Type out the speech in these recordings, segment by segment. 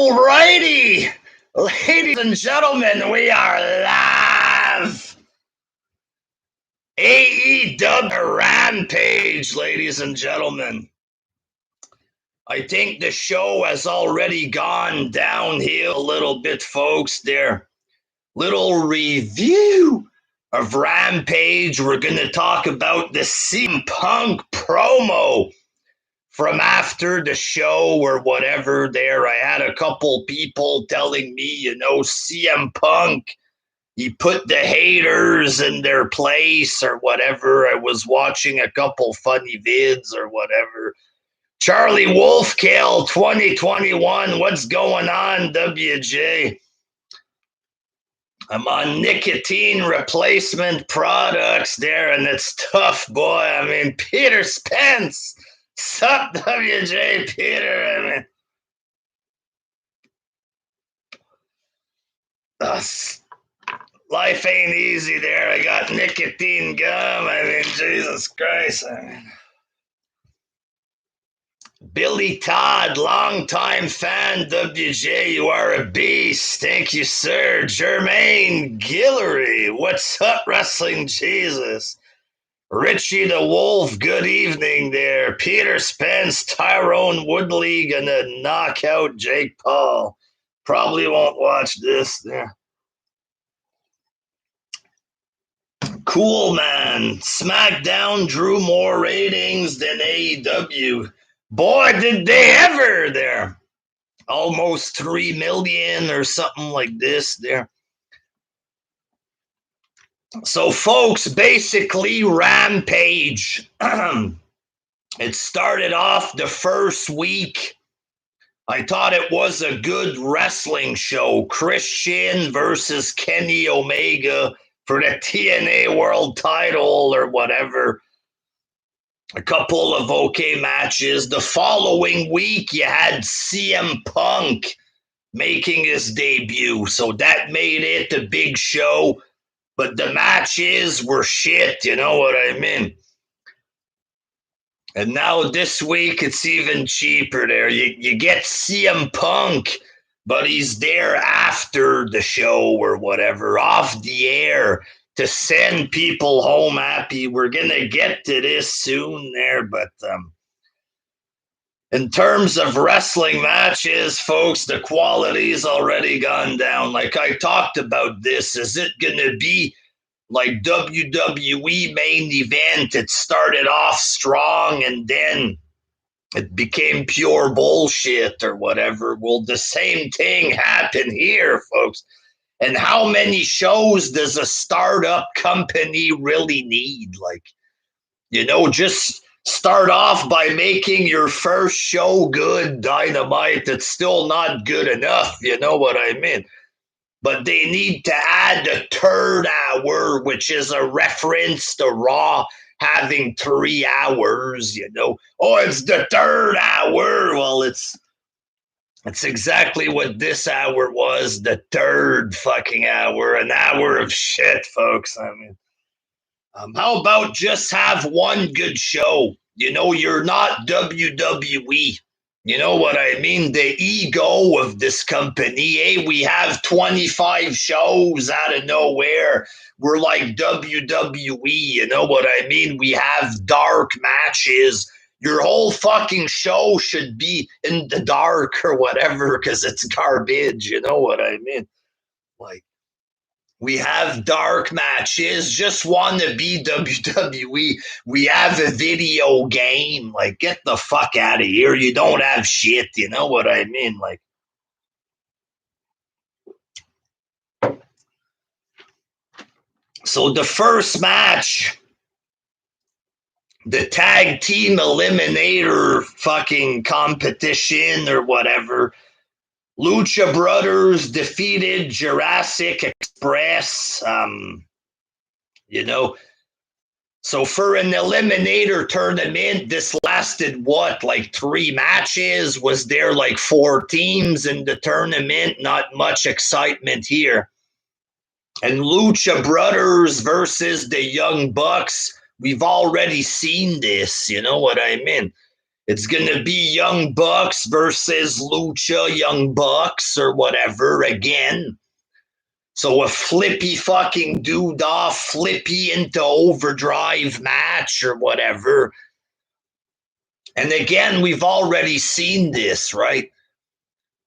Alrighty, ladies and gentlemen, we are live. AEW Rampage, ladies and gentlemen. I think the show has already gone downhill a little bit, folks. There, little review of Rampage. We're going to talk about the CM Punk promo from after the show or whatever. There, I had a couple people telling me, CM Punk, he put the haters in their place or whatever. I was watching a couple funny vids or whatever. Charlie Wolfkill 2021, what's going on, WJ? I'm on nicotine replacement products there, and it's tough, boy. I mean, Peter Spence. Sup, WJ Peter? I mean, life ain't easy there. I got nicotine gum. I mean, Jesus Christ. I mean, Billy Todd, longtime fan, WJ, you are a beast. Thank you, sir. Jermaine Guillory, what's up, Wrestling Jesus? Richie the Wolf, good evening there. Peter Spence, Tyrone Woodley gonna knock out Jake Paul. Probably won't watch this. Yeah. Cool, man. SmackDown drew more ratings than AEW. Boy, did they ever there. Almost 3 million or something like this there. So, folks, basically, Rampage. It started off the first week. I thought it was a good wrestling show. Christian versus Kenny Omega for the TNA World title or whatever. A couple of okay matches. The following week, you had CM Punk making his debut. So that made it a big show. But the matches were shit, you know what I mean? And now this week, it's even cheaper there. You get CM Punk, but he's there after the show or whatever, off the air, to send people home happy. We're going to get to this soon there, but in terms of wrestling matches, folks, the quality's already gone down. Like I talked about this, is it going to be like WWE main event? It started off strong and then it became pure bullshit or whatever. Well, the same thing happened here, folks. And how many shows does a startup company really need? Like, just start off by making your first show good, Dynamite. It's still not good enough, you know what I mean? But they need to add a third hour, which is a reference to Raw having 3 hours, Oh, it's the third hour. Well, it's exactly what this hour was, the third fucking hour, an hour of shit, folks. I mean, how about just have one good show? You're not WWE. You know what I mean? The ego of this company. Hey, we have 25 shows out of nowhere. We're like WWE. You know what I mean? We have dark matches. Your whole fucking show should be in the dark or whatever because it's garbage. You know what I mean? Like, we have dark matches. Just want to be WWE. We have a video game. Like, get the fuck out of here. You don't have shit. You know what I mean? Like, so the first match, the tag team eliminator fucking competition or whatever, Lucha Brothers defeated Jurassic Express. So for an eliminator tournament, this lasted what, like 3 matches? Was there like 4 teams in the tournament? Not much excitement here. And Lucha Brothers versus the Young Bucks, we've already seen this, you know what I mean? It's going to be Young Bucks versus Lucha Young Bucks or whatever again. So a flippy fucking doodah, flippy into overdrive match or whatever. And again, we've already seen this, right?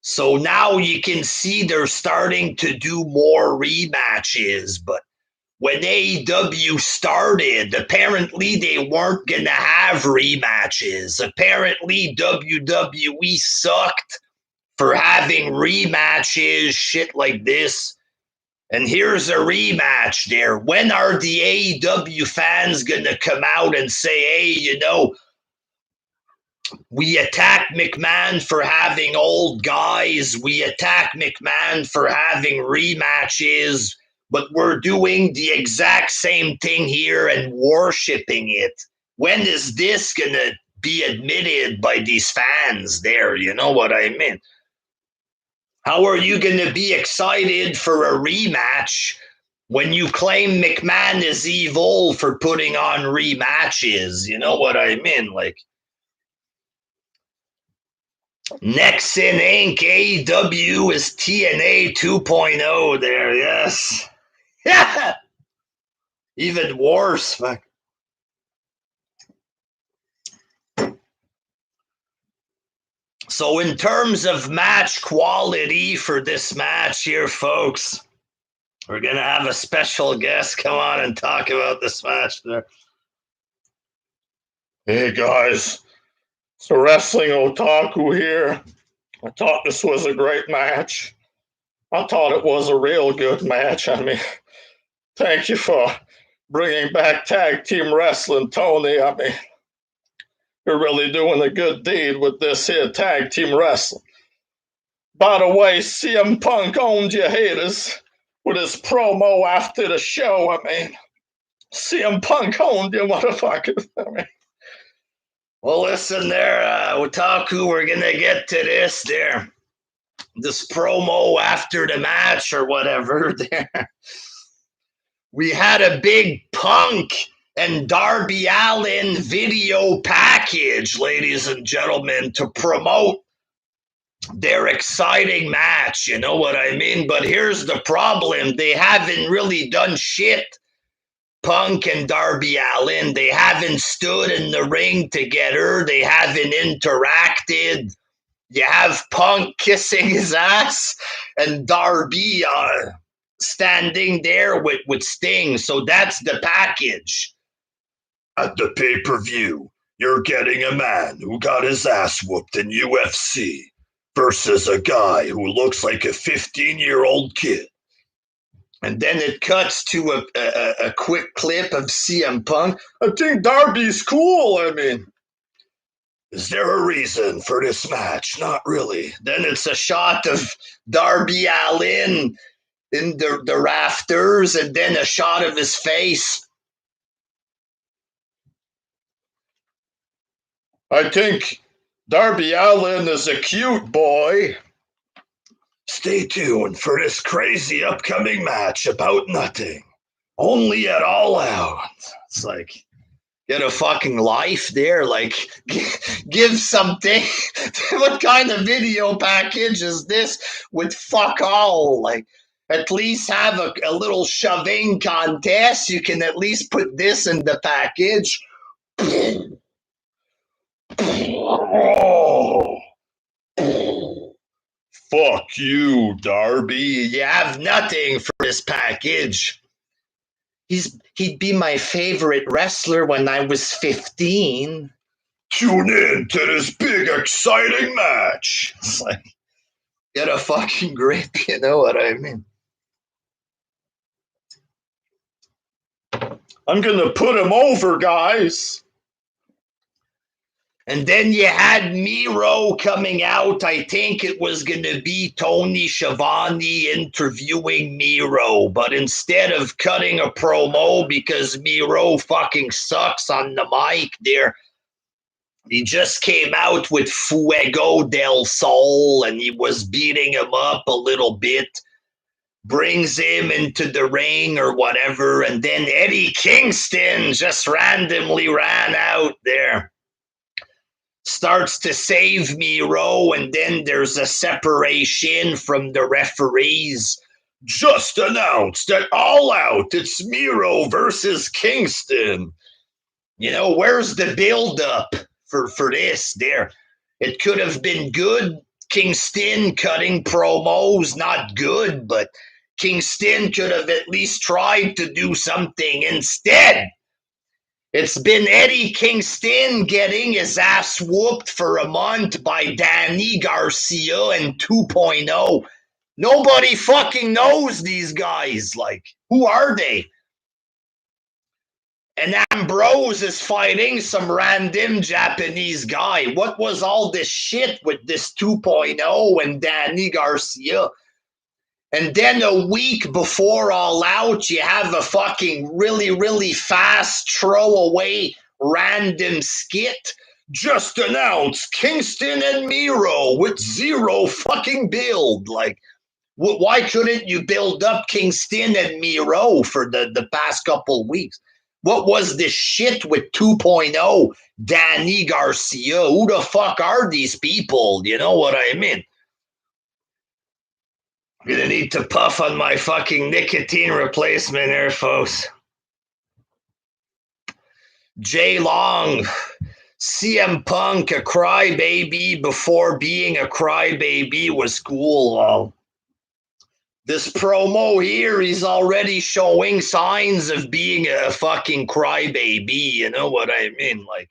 So now you can see they're starting to do more rematches. But when AEW started, apparently they weren't going to have rematches. Apparently WWE sucked for having rematches, shit like this. And here's a rematch there. When are the AEW fans going to come out and say, hey, we attack McMahon for having old guys. We attack McMahon for having rematches, but we're doing the exact same thing here and worshiping it. When is this going to be admitted by these fans there? You know what I mean? How are you going to be excited for a rematch when you claim McMahon is evil for putting on rematches? You know what I mean? Like, Next in Inc. AEW is TNA 2.0 there, yes. Yeah. Even worse. Fuck. So in terms of match quality for this match here, folks, we're going to have a special guest come on and talk about this match there. Hey guys, it's a wrestling otaku here. I thought this was a great match. I thought it was a real good match. I mean, thank you for bringing back tag team wrestling, Tony. I mean, you're really doing a good deed with this here tag team wrestling. By the way, CM Punk owned you haters with his promo after the show. I mean, CM Punk owned you motherfuckers. I mean, well, listen there, Otaku, we're going to get to this there. This promo after the match or whatever there. We had a big Punk and Darby Allin video package, ladies and gentlemen, to promote their exciting match. You know what I mean? But here's the problem. They haven't really done shit. Punk and Darby Allin, they haven't stood in the ring together. They haven't interacted. You have Punk kissing his ass and Darby standing there with Sting. So that's the package. At the pay-per-view, you're getting a man who got his ass whooped in UFC versus a guy who looks like a 15-year-old kid. And then it cuts to a quick clip of CM Punk. I think Darby's cool, I mean. Is there a reason for this match? Not really. Then it's a shot of Darby Allin in the rafters and then a shot of his face. I think Darby Allin is a cute boy. Stay tuned for this crazy upcoming match about nothing. Only at All Out. It's like, get a fucking life there. Like, give something. What kind of video package is this with fuck all? Like, at least have a little shoving contest. You can at least put this in the package. Fuck you, Darby. You have nothing for this package. He'd be my favorite wrestler when I was 15. Tune in to this big, exciting match. It's like, get a fucking grip, you know what I mean? I'm gonna put him over, guys. And then you had Miro coming out. I think it was going to be Tony Schiavone interviewing Miro. But instead of cutting a promo because Miro fucking sucks on the mic there, he just came out with Fuego del Sol and he was beating him up a little bit. Brings him into the ring or whatever. And then Eddie Kingston just randomly ran out there. starts to save Miro, and then there's a separation from the referees. Just announced at All Out, it's Miro versus Kingston. You know, where's the build-up for this there? It could have been good. Kingston cutting promos, not good, but Kingston could have at least tried to do something. Instead, it's been Eddie Kingston getting his ass whooped for a month by Danny Garcia and 2.0. Nobody fucking knows these guys. Like, who are they? And Ambrose is fighting some random Japanese guy. What was all this shit with this 2.0 and Danny Garcia? And then a week before All Out, you have a fucking really, really fast throwaway random skit. Just announced Kingston and Miro with zero fucking build. Like, why couldn't you build up Kingston and Miro for the past couple weeks? What was this shit with 2.0 Danny Garcia? Who the fuck are these people? You know what I mean? I'm gonna need to puff on my fucking nicotine replacement here, folks. Jay Long, CM Punk, a crybaby before being a crybaby was cool. Well, this promo here, he's already showing signs of being a fucking crybaby. You know what I mean? Like,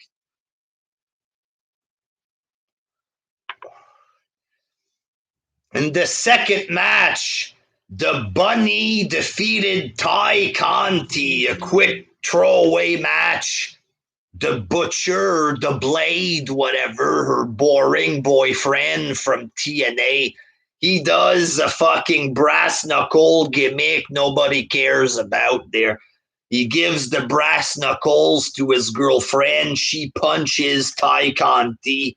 in the second match, the Bunny defeated Ty Conti, a quick throwaway match. The Butcher, the Blade, whatever, her boring boyfriend from TNA, he does a fucking brass knuckle gimmick nobody cares about there. He gives the brass knuckles to his girlfriend. She punches Ty Conti.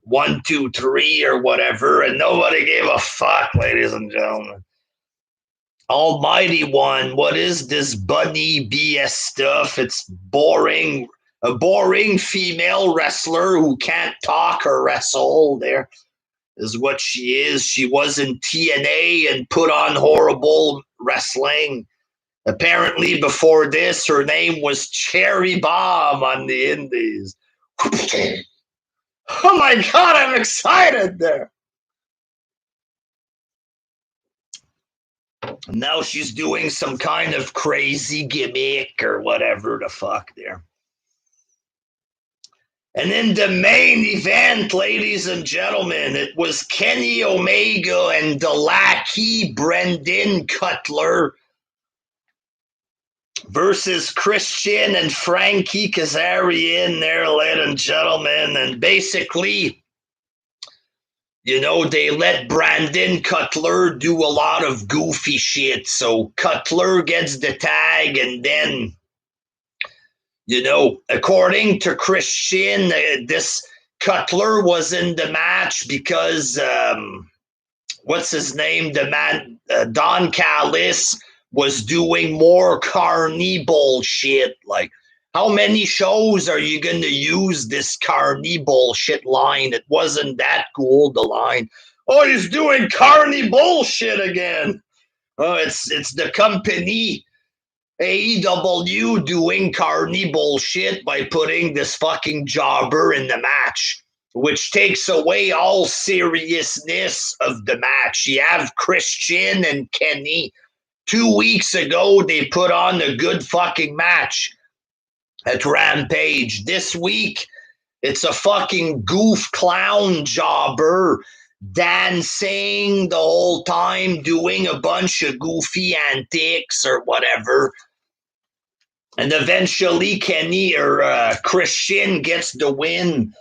1, 2, 3 or whatever, and nobody gave a fuck, ladies and gentlemen. Almighty One, what is this bunny BS stuff? It's boring. A boring female wrestler who can't talk or wrestle there is what she is. She was in TNA and put on horrible wrestling. Apparently before this, her name was Cherry Bomb on the Indies. Oh my God, I'm excited there. Now she's doing some kind of crazy gimmick or whatever the fuck there. And in the main event, ladies and gentlemen, it was Kenny Omega and the lackey Brendan Cutler versus Christian and Frankie Kazarian there, ladies and gentlemen. And basically, you know, they let Brandon Cutler do a lot of goofy shit. So Cutler gets the tag, and then, you know, according to Christian, this Cutler was in the match because, what's his name? The man, Don Callis, was doing more carny bullshit. Like, how many shows are you going to use this carny bullshit line? It wasn't that cool, the line. Oh, he's doing carny bullshit again. Oh, it's the company AEW doing carny bullshit by putting this fucking jobber in the match, which takes away all seriousness of the match. You have Christian and Kenny. 2 weeks ago, they put on a good fucking match at Rampage. This week, it's a fucking goof clown jobber dancing the whole time, doing a bunch of goofy antics or whatever. And eventually, Kenny or Christian gets the win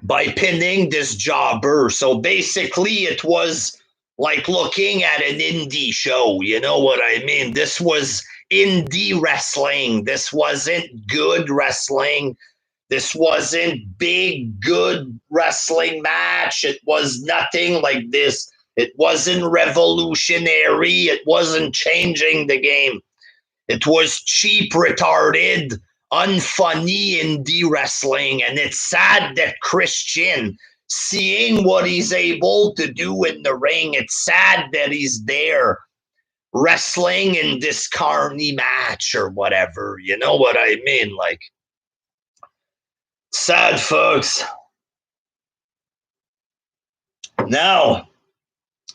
by pinning this jobber. So basically, it was like looking at an indie show. You know what I mean? This was indie wrestling. This wasn't good wrestling. This wasn't big, good wrestling match. It was nothing like this. It wasn't revolutionary. It wasn't changing the game. It was cheap, retarded, unfunny indie wrestling, and it's sad that Christian, seeing what he's able to do in the ring, it's sad that he's there wrestling in this carny match or whatever. You know what I mean? Like, sad, folks. Now,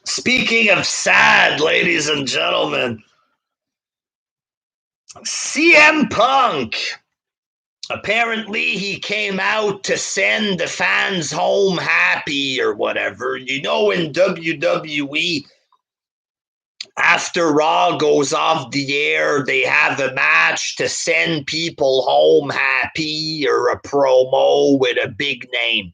speaking of sad, ladies and gentlemen, CM Punk. Apparently, he came out to send the fans home happy or whatever. You know, in WWE, after Raw goes off the air, they have a match to send people home happy or a promo with a big name.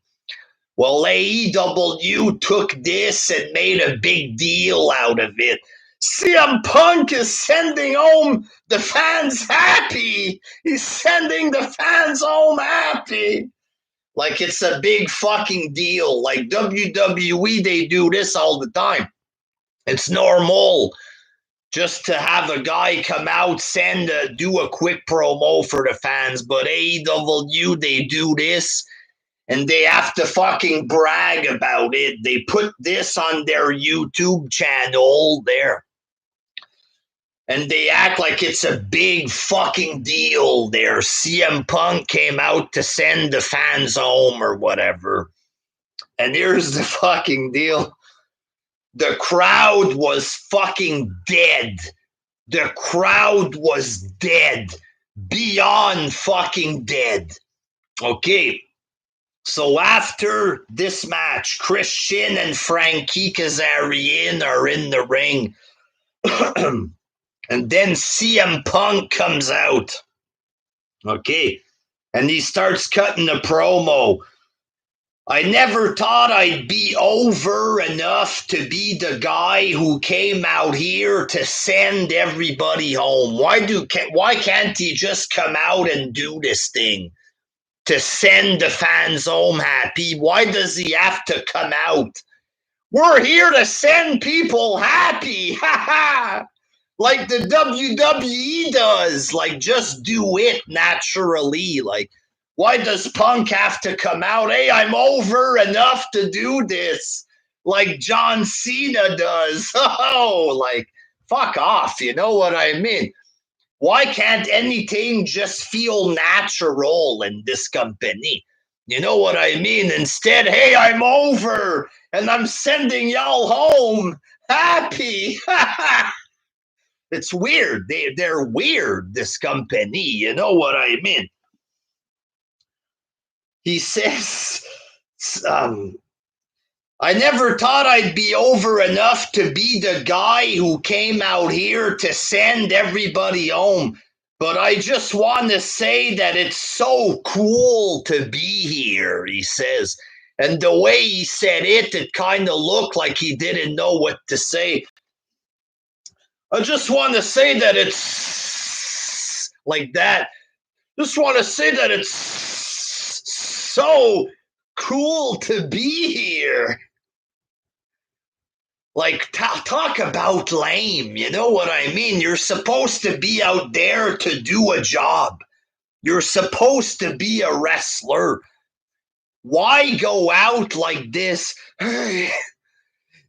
Well, AEW took this and made a big deal out of it. CM Punk is sending home the fans happy. He's sending the fans home happy. Like it's a big fucking deal. Like WWE, they do this all the time. It's normal just to have a guy come out, do a quick promo for the fans. But AEW, they do this. And they have to fucking brag about it. They put this on their YouTube channel there. And they act like it's a big fucking deal there. CM Punk came out to send the fans home or whatever. And here's the fucking deal. The crowd was fucking dead. The crowd was dead. Beyond fucking dead. Okay. So after this match, Christian and Frankie Kazarian are in the ring. And then CM Punk comes out. Okay. And he starts cutting a promo. I never thought I'd be over enough to be the guy who came out here to send everybody home. Why can't he just come out and do this thing? To send the fans home happy. Why does he have to come out? We're here to send people happy. Ha ha. Like the WWE does. Like, just do it naturally. Like, why does Punk have to come out? Hey, I'm over enough to do this. Like John Cena does. Oh, like, fuck off. You know what I mean? Why can't anything just feel natural in this company? You know what I mean? Instead, hey, I'm over and I'm sending y'all home happy. It's weird. They're weird, this company. You know what I mean? He says, I never thought I'd be over enough to be the guy who came out here to send everybody home. But I just want to say that it's so cool to be here, he says. And the way he said it kind of looked like he didn't know what to say. I just want to say that it's like that. Just want to say that it's so cool to be here. Like, talk about lame, you know what I mean? You're supposed to be out there to do a job. You're supposed to be a wrestler. Why go out like this?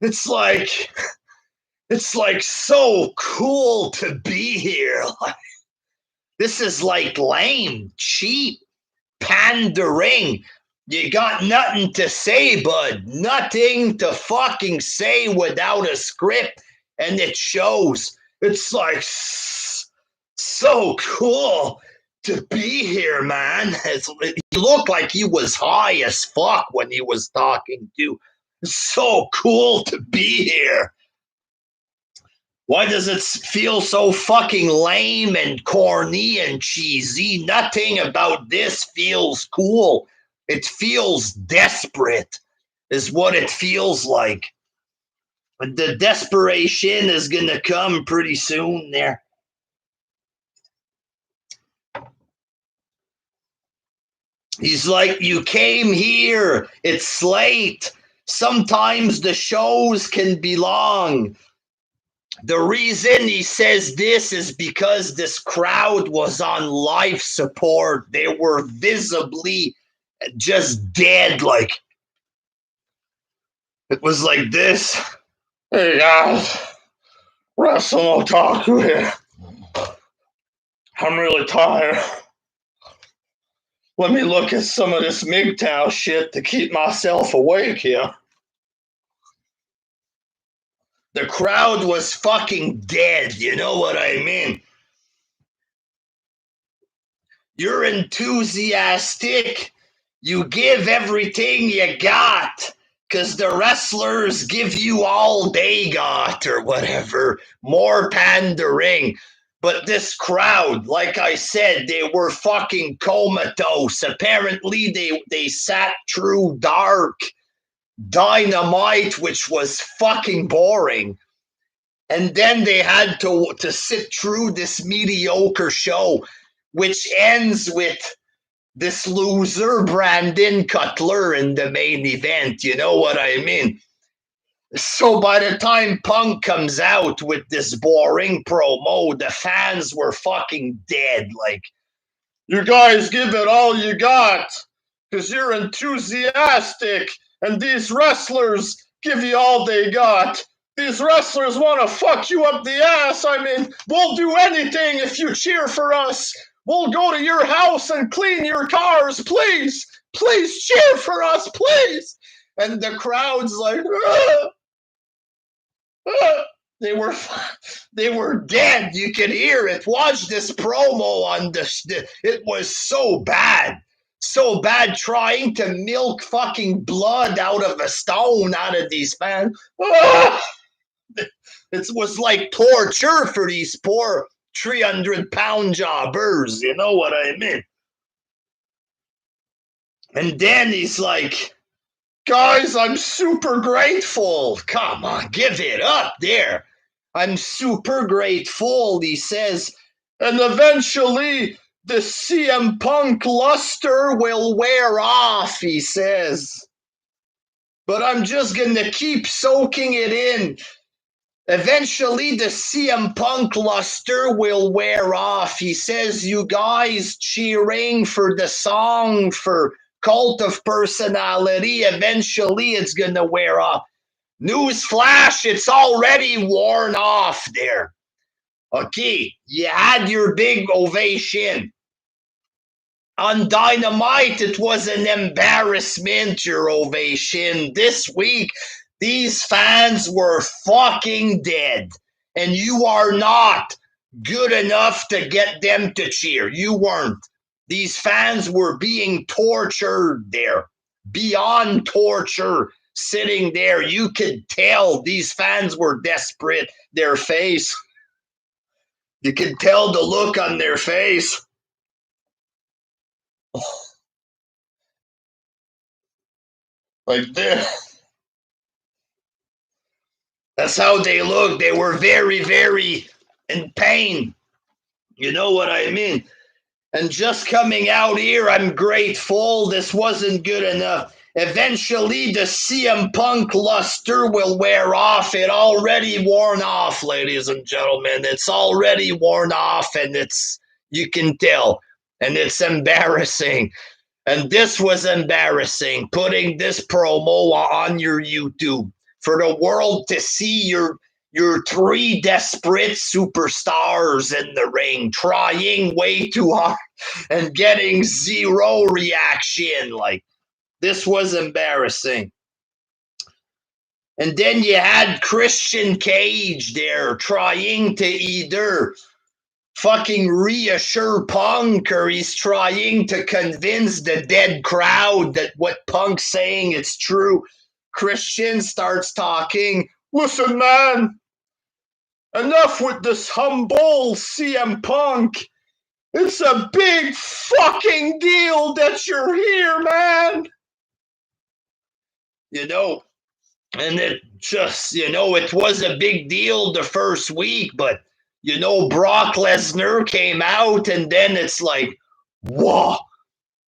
It's like so cool to be here. This is like lame, cheap, pandering. You got nothing to say, bud. Nothing to fucking say without a script. And it shows. It's like so cool to be here, man. He looked like he was high as fuck when he was talking to. It's so cool to be here. Why does it feel so fucking lame and corny and cheesy? Nothing about this feels cool. It feels desperate, is what it feels like. The desperation is going to come pretty soon there. He's like, you came here. It's late. Sometimes the shows can be long. The reason he says this is because this crowd was on life support. They were visibly just dead. Like, it was like this. Hey guys, Wrestling Otaku here. I'm really tired. Let me look at some of this MGTOW shit to keep myself awake here. The crowd was fucking dead, you know what I mean? You're enthusiastic. You give everything you got because the wrestlers give you all they got or whatever. More pandering. But this crowd, like I said, they were fucking comatose. Apparently, they sat through Dark Dynamite, which was fucking boring. And then they had to sit through this mediocre show, which ends with this loser, Brandon Cutler, in the main event. You know what I mean? So by the time Punk comes out with this boring promo, the fans were fucking dead. Like, you guys give it all you got because you're enthusiastic, and these wrestlers give you all they got. These wrestlers want to fuck you up the ass. I mean, we'll do anything if you cheer for us. We'll go to your house and clean your cars. Please, please cheer for us, please. And the crowd's like, ah, ah. They were dead. You could hear it. Watch this promo on it was so bad. So bad, trying to milk fucking blood out of a stone out of these fans. Ah! It was like torture for these poor 300-pound jobbers. You know what I mean? And then he's like, guys, I'm super grateful. Come on, give it up there. I'm super grateful, he says. And eventually, the CM Punk luster will wear off, he says. But I'm just going to keep soaking it in. Eventually, the CM Punk luster will wear off. He says, you guys cheering for the song for Cult of Personality, eventually it's going to wear off. Newsflash, it's already worn off there. Okay, you had your big ovation. On Dynamite, it was an embarrassment, your ovation. This week, these fans were fucking dead. And you are not good enough to get them to cheer. You weren't. These fans were being tortured there. Beyond torture, sitting there. You could tell these fans were desperate. Their face. You could tell the look on their face. Like this. That's how they looked. They were very, very in pain. You know what I mean? And just coming out here, I'm grateful. This wasn't good enough. Eventually, the CM Punk luster will wear off. It already worn off, ladies and gentlemen. It's already worn off, and you can tell. And it's embarrassing. And this was embarrassing, putting this promo on your YouTube for the world to see your three desperate superstars in the ring trying way too hard and getting zero reaction. Like, this was embarrassing. And then you had Christian Cage there trying to either fucking reassure Punk or he's trying to convince the dead crowd that what Punk's saying is true. Christian starts talking. Listen, man. Enough with this humble CM Punk. It's a big fucking deal that you're here, man. You know, and it just, it was a big deal the first week, but, Brock Lesnar came out and then it's like, whoa.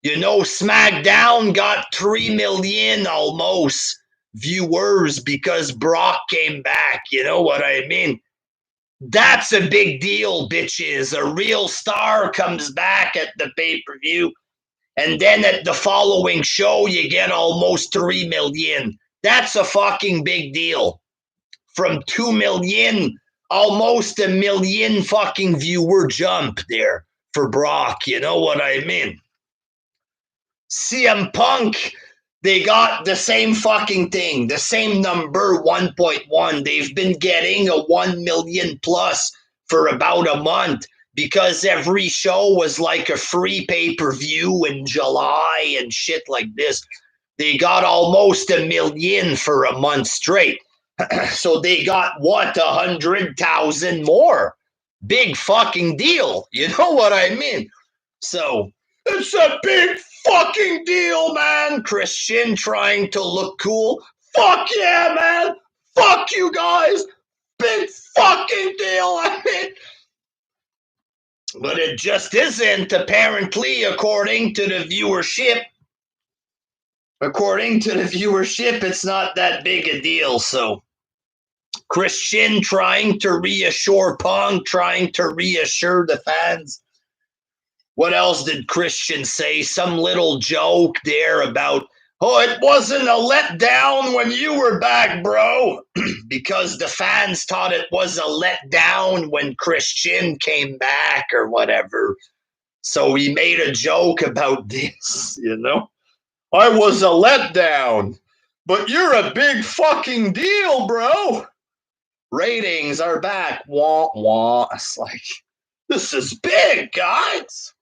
SmackDown got 3 million almost viewers because Brock came back. You know what I mean? That's a big deal, bitches. A real star comes back at the pay-per-view, and then at the following show, you get almost 3 million. That's a fucking big deal. From 2 million, almost a million fucking viewer jump there for Brock. You know what I mean? CM Punk, they got the same fucking thing, the same number, 1.1. They've been getting a 1 million plus for about a month because every show was like a free pay-per-view in July and shit like this. They got almost a million for a month straight. So they got what, 100,000 more? Big fucking deal. You know what I mean? So it's a big fucking deal, man. Christian trying to look cool. Fuck yeah, man. Fuck you guys. Big fucking deal. I mean, but it just isn't, apparently, according to the viewership. According to the viewership, it's not that big a deal. So Christian trying to reassure Punk, trying to reassure the fans. What else did Christian say? Some little joke there about, oh, it wasn't a letdown when you were back, bro. Because the fans thought it was a letdown when Christian came back or whatever. So he made a joke about this, you know? I was a letdown, but you're a big fucking deal, bro. Ratings are back. Wah, wah. It's like, this is big, guys.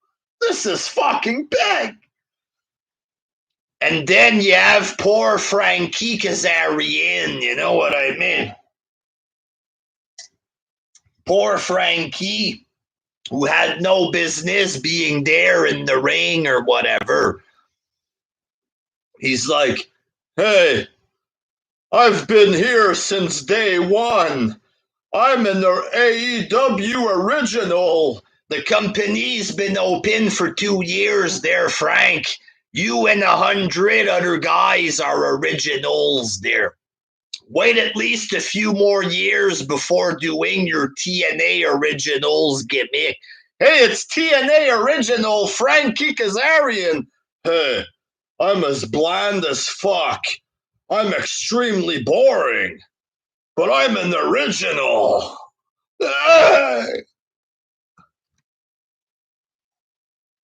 This is fucking big. And then you have poor Frankie Kazarian, you know what I mean? Poor Frankie, who had no business being there in the ring or whatever. He's like, hey, I've been here since day one. I'm in the AEW original. The company's been open for 2 years there, Frank. You and 100 other guys are originals there. Wait at least a few more years before doing your TNA Originals gimmick. Hey, it's TNA Original Frankie Kazarian. Hey, I'm as bland as fuck. I'm extremely boring. But I'm an original. Hey!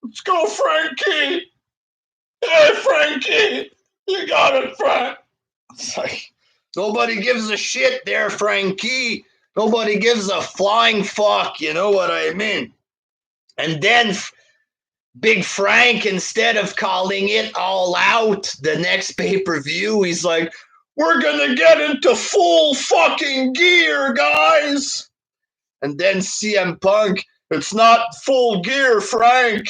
Let's go, Frankie. Hey, Frankie. You got it, Frank. It's like, nobody gives a shit there, Frankie. Nobody gives a flying fuck. You know what I mean? And then Big Frank, instead of calling it all out the next pay-per-view, he's like, we're going to get into full fucking gear, guys. And then CM Punk, it's not full gear, Frank.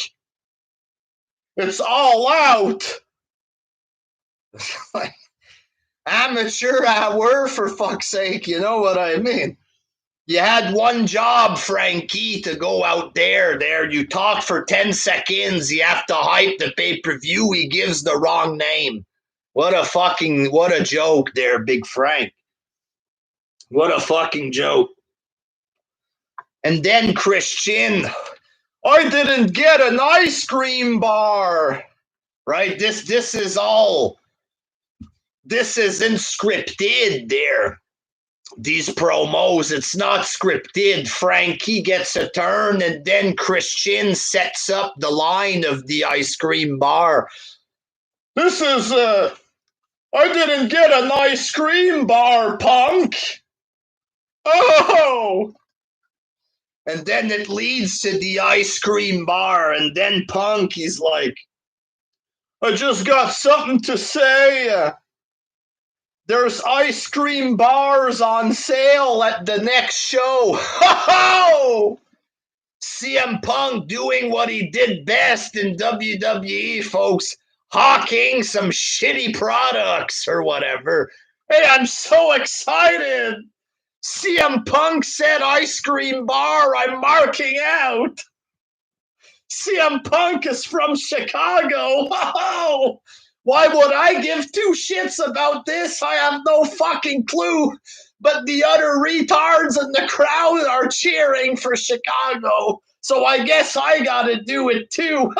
It's all out. Amateur hour, for fuck's sake, you know what I mean? You had one job, Frankie, to go out there. You talk for 10 seconds. You have to hype the pay-per-view. He gives the wrong name. What a joke there, Big Frank. What a fucking joke. And then Christian, I didn't get an ice cream bar. Right? This isn't scripted there. These promos, it's not scripted. Frankie gets a turn, and then Christian sets up the line of the ice cream bar. This is, I didn't get an ice cream bar, Punk. Oh! And then it leads to the ice cream bar, and then Punk, he's like, I just got something to say. There's ice cream bars on sale at the next show. Ho-ho! CM Punk doing what he did best in WWE, folks. Hawking some shitty products or whatever. Hey, I'm so excited. CM Punk said ice cream bar. I'm marking out. CM Punk is from Chicago. Ho-ho! Why would I give two shits about this? I have no fucking clue. But the other retards in the crowd are cheering for Chicago. So I guess I gotta do it too.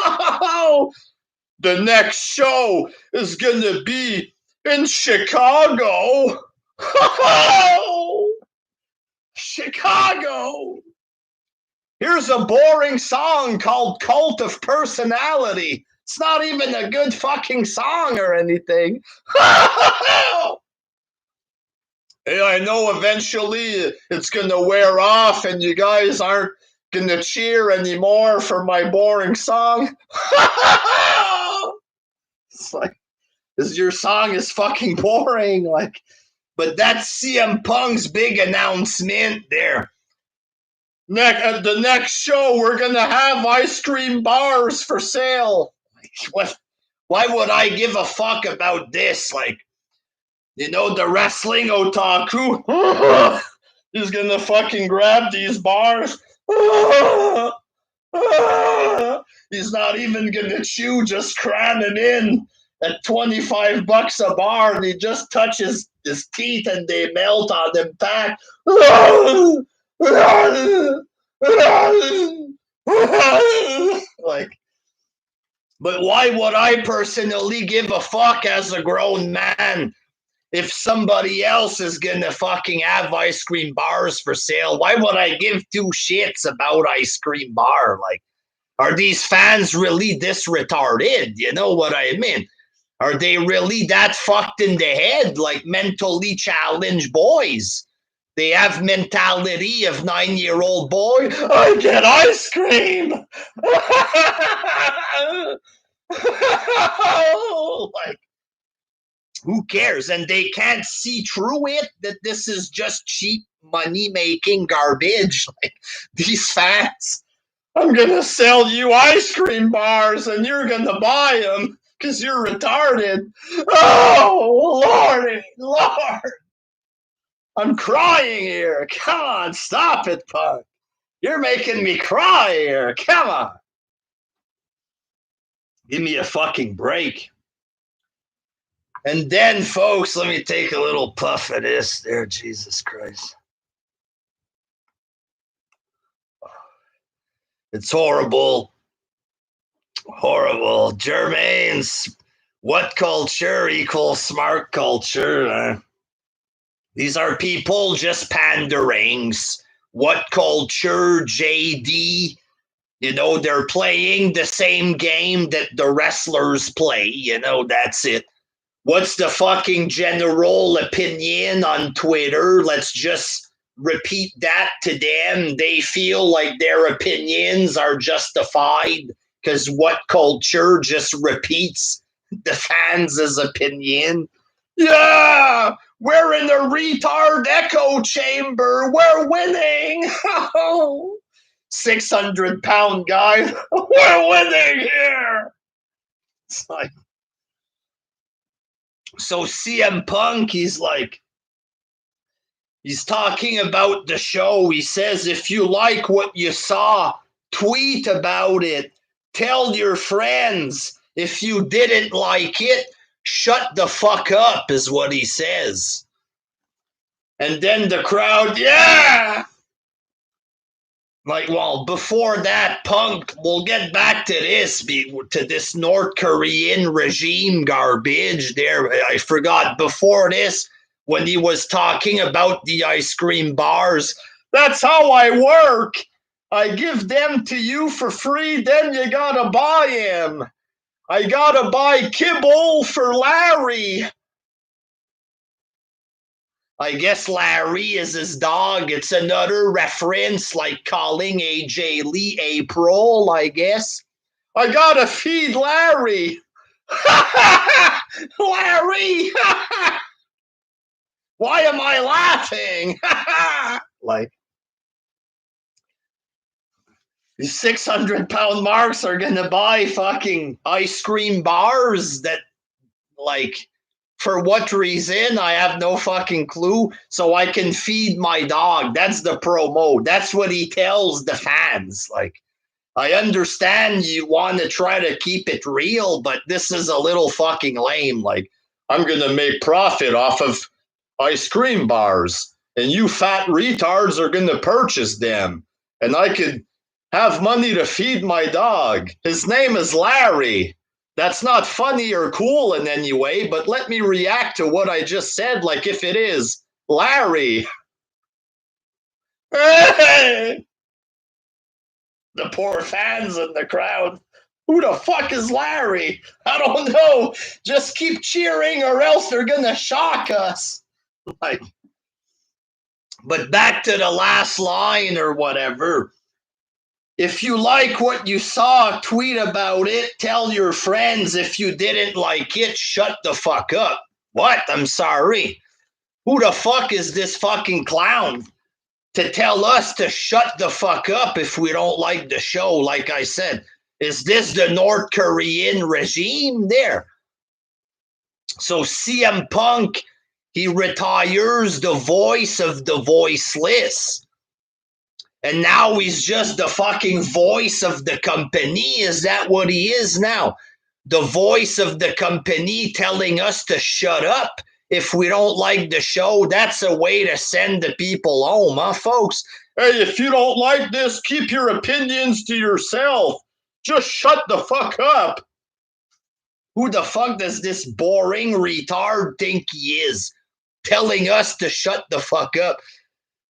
The next show is gonna be in Chicago. Chicago. Here's a boring song called Cult of Personality. It's not even a good fucking song or anything. Hey, I know eventually it's gonna wear off and you guys aren't gonna cheer anymore for my boring song. It's like, your song is fucking boring. Like, but that's CM Punk's big announcement there. At the next show, we're gonna have ice cream bars for sale. Like, what? Why would I give a fuck about this? Like, you know, the wrestling otaku is gonna fucking grab these bars. He's not even gonna chew, just cramming in at $25 a bar, and he just touches his teeth and they melt on impact. Like, but why would I personally give a fuck as a grown man if somebody else is gonna fucking have ice cream bars for sale? Why would I give two shits about ice cream bar? Like, are these fans really this retarded? You know what I mean? Are they really that fucked in the head, like mentally challenged boys? They have mentality of 9-year-old boy. I get ice cream. Like, who cares? And they can't see through it that this is just cheap money-making garbage. Like, these fans, I'm gonna sell you ice cream bars and you're gonna buy them because you're retarded. Oh, Lordy, Lord. I'm crying here. Come on, stop it, Punk. You're making me cry here. Come on. Give me a fucking break. And then, folks, let me take a little puff of this there. Jesus Christ. It's horrible. Horrible. Germain's what culture equals smart culture? These are people just panderings. What culture, JD? You know, they're playing the same game that the wrestlers play. You know, that's it. What's the fucking general opinion on Twitter? Let's just repeat that to them. They feel like their opinions are justified because what culture just repeats the fans' opinion? Yeah, we're in the retard echo chamber. We're winning. 600-pound guy. We're winning here. It's like, so CM Punk, he's talking about the show. He says, if you like what you saw, tweet about it. Tell your friends. If you didn't like it, shut the fuck up, is what he says. And then the crowd, yeah! Like, well, before that, Punk, we'll get back to this North Korean regime garbage there. I forgot before this, when he was talking about the ice cream bars. That's how I work. I give them to you for free, then you gotta buy them. I gotta buy kibble for Larry. I guess Larry is his dog. It's another reference, like calling AJ Lee April, I guess. I gotta feed Larry. Larry! Why am I laughing? Like, these 600-pound marks are gonna buy fucking ice cream bars that, like, for what reason? I have no fucking clue. So I can feed my dog. That's the promo. That's what he tells the fans. Like, I understand you want to try to keep it real, but this is a little fucking lame. Like, I'm going to make profit off of ice cream bars, and you fat retards are going to purchase them, and I could have money to feed my dog. His name is Larry. That's not funny or cool in any way, but let me react to what I just said like if it is. Larry. The poor fans in the crowd. Who the fuck is Larry? I don't know. Just keep cheering or else they're going to shock us. Like, but back to the last line or whatever. If you like what you saw, tweet about it. Tell your friends. If you didn't like it, shut the fuck up. What? I'm sorry. Who the fuck is this fucking clown to tell us to shut the fuck up if we don't like the show? Like I said, is this the North Korean regime there? So CM Punk, he retires the voice of the voiceless. And now he's just the fucking voice of the company. Is that what he is now? The voice of the company telling us to shut up if we don't like the show. That's a way to send the people home, huh, folks? Hey, if you don't like this, keep your opinions to yourself. Just shut the fuck up. Who the fuck does this boring retard think he is? Telling us to shut the fuck up.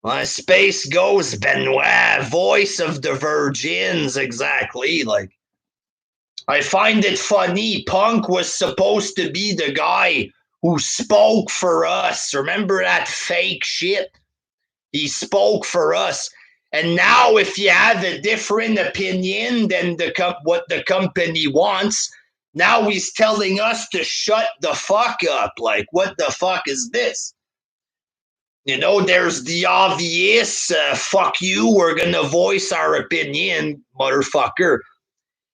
My space goes Benoit, voice of the Virgins, exactly. Like, I find it funny. Punk was supposed to be the guy who spoke for us. Remember that fake shit? He spoke for us. And now if you have a different opinion than what the company wants, now he's telling us to shut the fuck up. Like, what the fuck is this? You know, there's the obvious, fuck you, we're going to voice our opinion, motherfucker.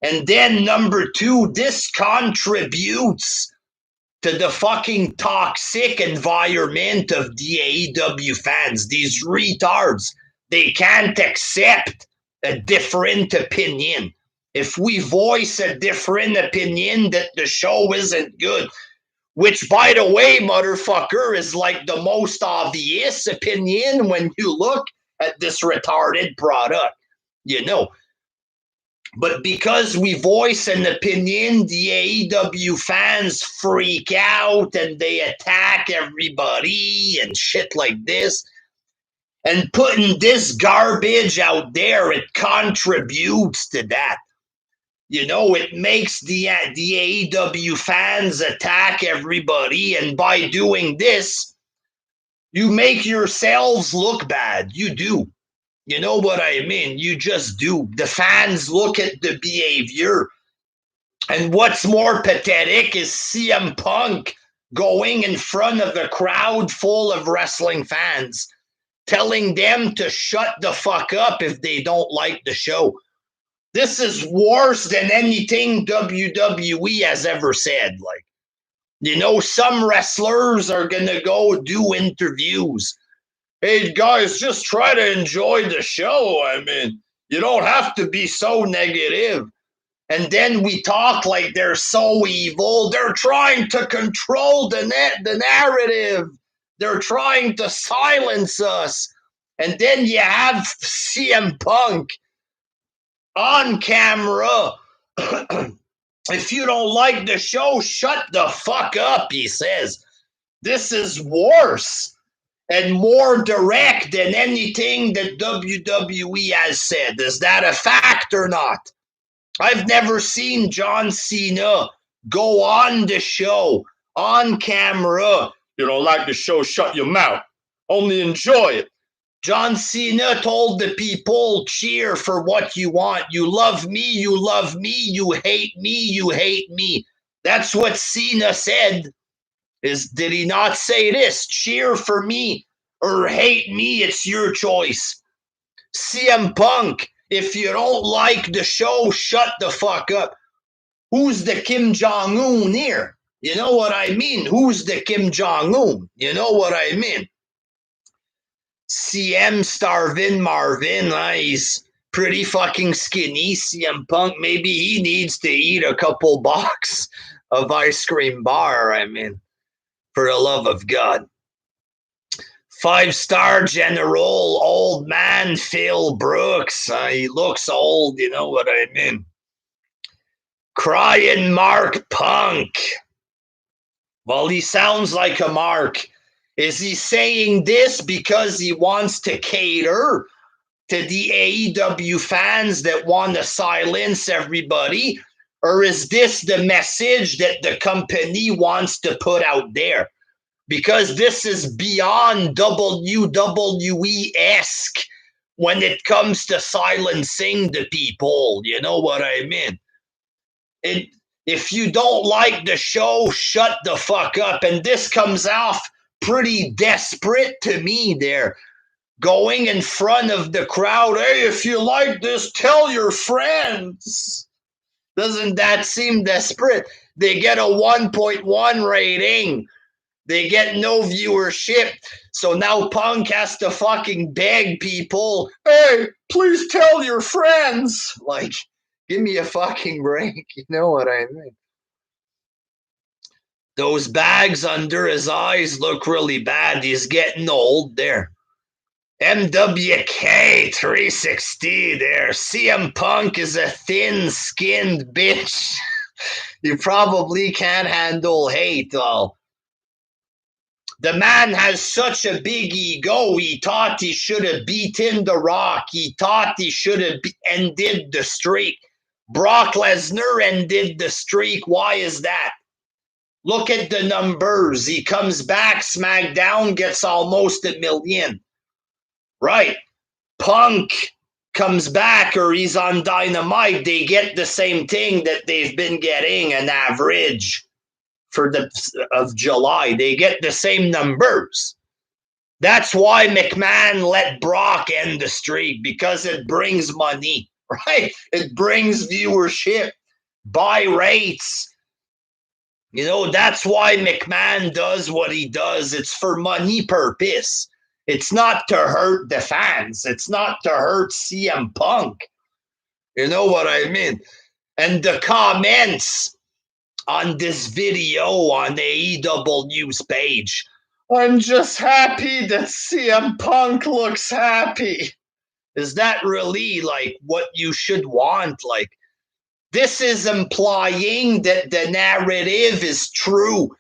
And then number two, this contributes to the fucking toxic environment of the AEW fans. These retards, they can't accept a different opinion. If we voice a different opinion that the show isn't good, which, by the way, motherfucker, is like the most obvious opinion when you look at this retarded product, you know. But because we voice an opinion, the AEW fans freak out and they attack everybody and shit like this. And putting this garbage out there, it contributes to that. You know, it makes the AEW fans attack everybody, and by doing this, you make yourselves look bad. You do. You know what I mean? You just do. The fans look at the behavior, and what's more pathetic is CM Punk going in front of a crowd full of wrestling fans, telling them to shut the fuck up if they don't like the show. This is worse than anything WWE has ever said. Like, you know, some wrestlers are going to go do interviews. Hey, guys, just try to enjoy the show. I mean, you don't have to be so negative. And then we talk like they're so evil. They're trying to control the narrative. They're trying to silence us. And then you have CM Punk on camera. If you don't like the show, shut the fuck up, he says. This is worse and more direct than anything that WWE has said. Is that a fact or not? I've never seen John Cena go on the show, on camera. You don't like the show, shut your mouth. Only enjoy it. John Cena told the people, cheer for what you want. You love me, you love me. You hate me, you hate me. That's what Cena said. Did he not say this? Cheer for me or hate me, it's your choice. CM Punk, if you don't like the show, shut the fuck up. Who's the Kim Jong-un here? You know what I mean? Who's the Kim Jong-un? You know what I mean? CM Starvin Marvin, he's pretty fucking skinny. CM Punk, maybe he needs to eat a couple box of ice cream bar. I mean, for the love of God. 5-star general, old man Phil Brooks. He looks old, you know what I mean. Crying Mark Punk. Well, he sounds like a Mark. Is he saying this because he wants to cater to the AEW fans that want to silence everybody? Or is this the message that the company wants to put out there? Because this is beyond WWE-esque when it comes to silencing the people. You know what I mean? If you don't like the show, shut the fuck up. And this comes off pretty desperate to me there. Going in front of the crowd, hey, if you like this, tell your friends. Doesn't that seem desperate? They get a 1.1 rating. They get no viewership. So now Punk has to fucking beg people, hey, please tell your friends. Like, give me a fucking break. You know what I mean? Those bags under his eyes look really bad. He's getting old there. MWK 360 there. CM Punk is a thin-skinned bitch. You probably can't handle hate. Well, the man has such a big ego. He thought he should have beaten The Rock. He thought he should have ended the streak. Brock Lesnar ended the streak. Why is that? Look at the numbers. He comes back, SmackDown gets almost 1 million. Right. Punk comes back or he's on Dynamite. They get the same thing that they've been getting an average of July. They get the same numbers. That's why McMahon let Brock end the streak, because it brings money, right? It brings viewership, buy rates. You know, that's why McMahon does what he does. It's for money purpose. It's not to hurt the fans. It's not to hurt CM Punk. You know what I mean? And the comments on this video on the AEW's page, I'm just happy that CM Punk looks happy. Is that really like what you should want? Like, this is implying that the narrative is true,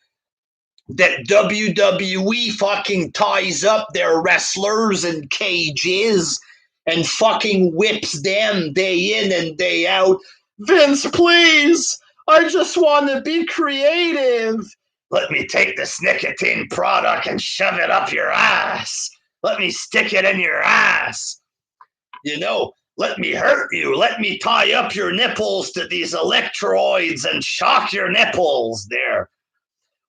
that WWE fucking ties up their wrestlers in cages and fucking whips them day in and day out. Vince, please, I just want to be creative. Let me take this nicotine product and shove it up your ass. Let me stick it in your ass. You know, let me hurt you. Let me tie up your nipples to these electrodes and shock your nipples there.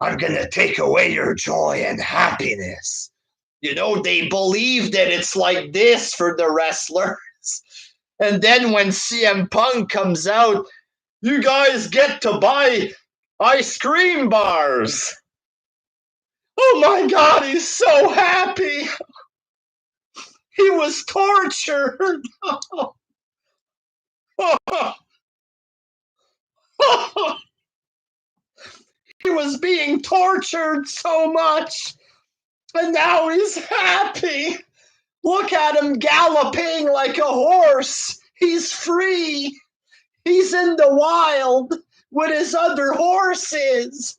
I'm going to take away your joy and happiness. You know, they believe that it's like this for the wrestlers. And then when CM Punk comes out, you guys get to buy ice cream bars. Oh my God, he's so happy. He was tortured. He was being tortured so much, and now he's happy. Look at him galloping like a horse. He's free. He's in the wild with his other horses.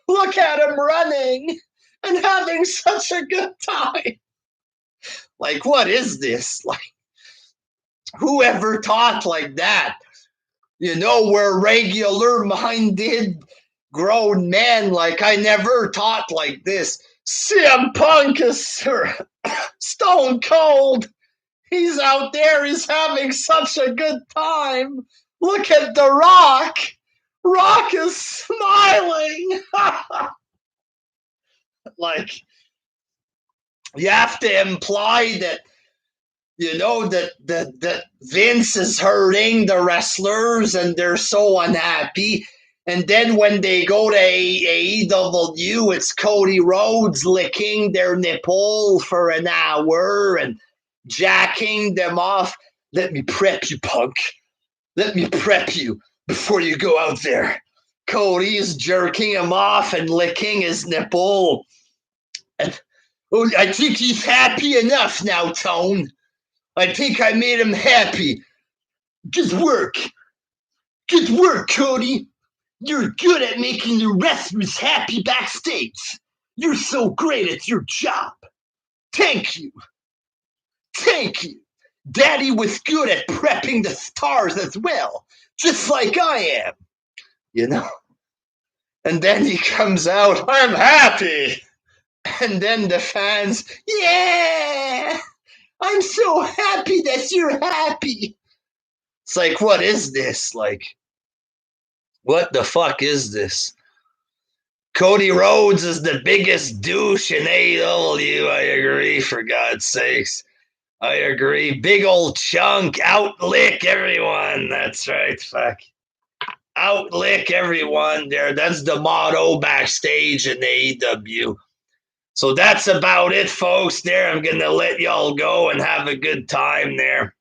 Look at him running and having such a good time. Like, what is this? Like, whoever taught like that? You know, we're regular-minded grown men. Like, I never taught like this. CM Punk is stone cold. He's out there. He's having such a good time. Look at The Rock. Rock is smiling. Like, you have to imply that, you know, that Vince is hurting the wrestlers and they're so unhappy. And then when they go to AEW, it's Cody Rhodes licking their nipple for an hour. And jacking them off. Let me prep you, punk. Let me prep you before you go out there. Cody's jerking him off and licking his nipple. And I think he's happy enough now, Tone. I think I made him happy. Good work. Good work, Cody. You're good at making the wrestlers happy backstage. You're so great at your job. Thank you. Thank you. Daddy was good at prepping the stars as well, just like I am. You know? And then he comes out, I'm happy. And then the fans, yeah, I'm so happy that you're happy. It's like, what is this? Like, what the fuck is this? Cody Rhodes is the biggest douche in AEW. I agree, for God's sakes. I agree. Big old chunk. Outlick everyone. That's right. Fuck. Outlick everyone there. That's the motto backstage in AEW. So that's about it, folks. There, I'm gonna let y'all go and have a good time there.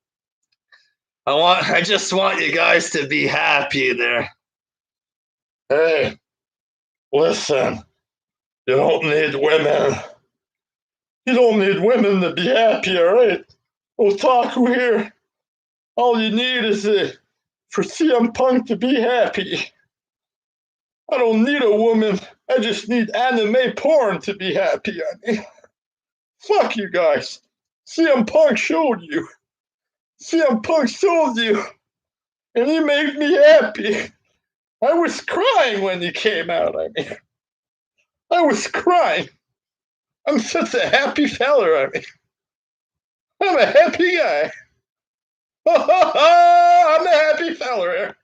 I just want you guys to be happy there. Hey, listen, you don't need women. You don't need women to be happy, all right? Otaku here. All you need is for CM Punk to be happy. I don't need a woman. I just need anime porn to be happy. I mean, fuck you guys. CM Punk showed you. CM Punk showed you. And he made me happy. I was crying when he came out. I mean, I was crying. I'm such a happy feller. I mean, I'm a happy guy. I'm a happy feller.